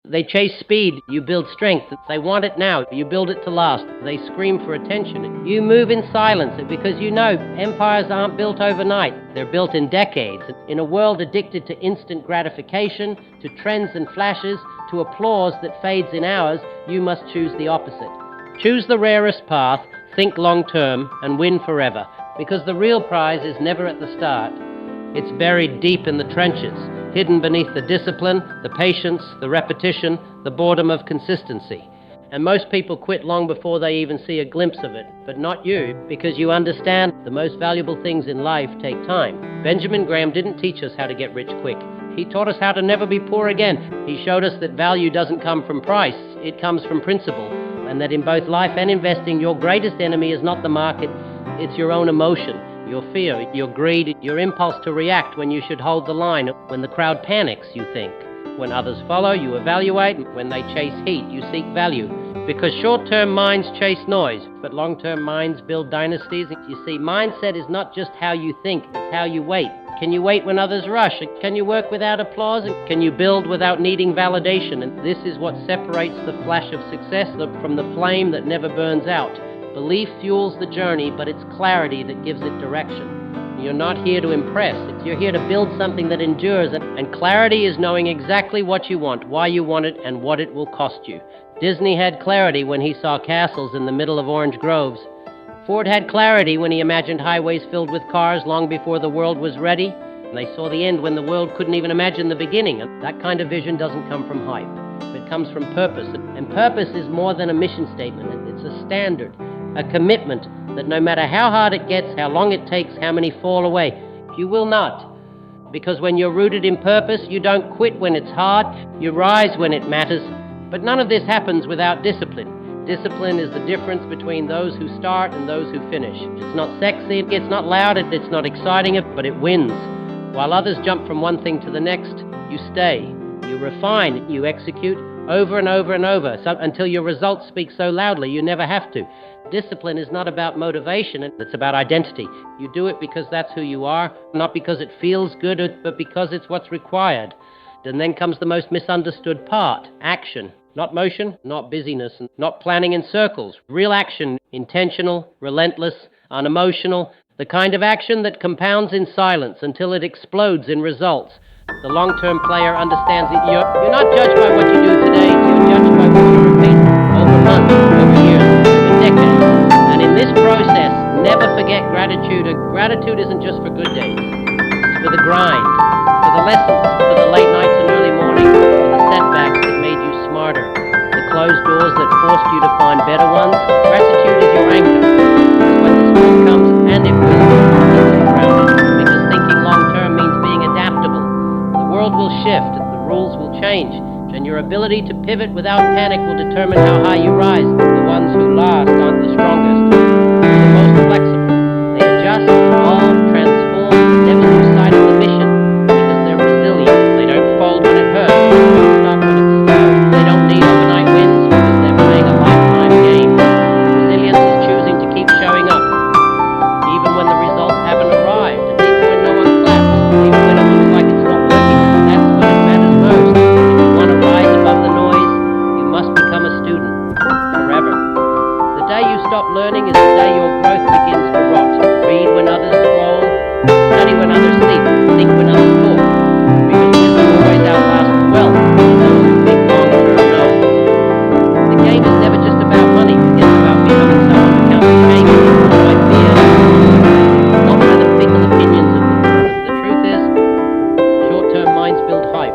They chase speed, you build strength. They want it now, you build it to last. They scream for attention. You move in silence because you know empires aren't built overnight. They're built in decades. In a world addicted to instant gratification, to trends and flashes, to applause that fades in hours, you must choose the opposite. Choose the rarest path, think long-term, and win forever. Because the real prize is never at the start. It's buried deep in the trenches, hidden beneath the discipline, the patience, the repetition, the boredom of consistency. And most people quit long before they even see a glimpse of it, but not you, because you understand the most valuable things in life take time. Benjamin Graham didn't teach us how to get rich quick. He taught us how to never be poor again. He showed us that value doesn't come from price, it comes from principle, and that in both life and investing, your greatest enemy is not the market, it's your own emotion. Your fear, your greed, your impulse to react when you should hold the line. When the crowd panics, you think. When others follow, you evaluate. When they chase heat, you seek value. Because short-term minds chase noise, but long-term minds build dynasties. You see, mindset is not just how you think, it's how you wait. Can you wait when others rush? Can you work without applause? Can you build without needing validation? And this is what separates the flash of success from the flame that never burns out. Belief fuels the journey, but it's clarity that gives it direction. You're not here to impress. You're here to build something that endures, and clarity is knowing exactly what you want, why you want it, and what it will cost you. Disney had clarity when he saw castles in the middle of orange groves. Ford had clarity when he imagined highways filled with cars long before the world was ready, and they saw the end when the world couldn't even imagine the beginning. And that kind of vision doesn't come from hype. It comes from purpose, and purpose is more than a mission statement. It's a standard. A commitment that no matter how hard it gets, how long it takes, how many fall away, you will not. Because when you're rooted in purpose, you don't quit when it's hard, you rise when it matters. But none of this happens without discipline. Discipline is the difference between those who start and those who finish. It's not sexy, it's not loud, it's not exciting, but it wins. While others jump from one thing to the next, you stay, you refine, you execute over and over and over, until your results speak so loudly you never have to. Discipline is not about motivation, it's about identity. You do it because that's who you are, not because it feels good, but because it's what's required. And then comes the most misunderstood part, action. Not motion, not busyness, not planning in circles. Real action, intentional, relentless, unemotional, the kind of action that compounds in silence until it explodes in results. The long-term player understands that you're not judged by what you do today, you're judged by what you repeat over months, over years, over decades. And in this process, never forget gratitude. Gratitude isn't just for good days. It's for the grind, for the lessons, for the late nights and early mornings, for the setbacks that made you smarter, the closed doors that forced you to find better ones. Gratitude is your anchor. Because when the storm comes, and it will, keep you grounded. Because thinking long-term means being adaptable. The world will shift, the rules will change, and your ability to pivot without panic will determine how high you rise. The ones who last aren't the strongest, they're the most flexible. They adjust, evolve, transform, never lose sight of the mission, because they're resilient. They don't fold when it hurts, they don't stop when it's slow. They don't need overnight wins, because they're playing a lifetime game. Resilience is choosing to keep showing up, even when the results haven't arrived, and even when no one claps, even when it looks like it's not working. That's when it matters most. If you want to rise above the noise, you must become a student, forever. The day you stop learning is the day your growth begins to rot. Read when others scroll, study when others sleep, think when others talk. Because wisdom always outlasts wealth, and those who think long-term know. The game is never just about money, it's about becoming someone who can't be shaken by fear, not by the fickle opinions of the world. The truth is, short-term minds build hype.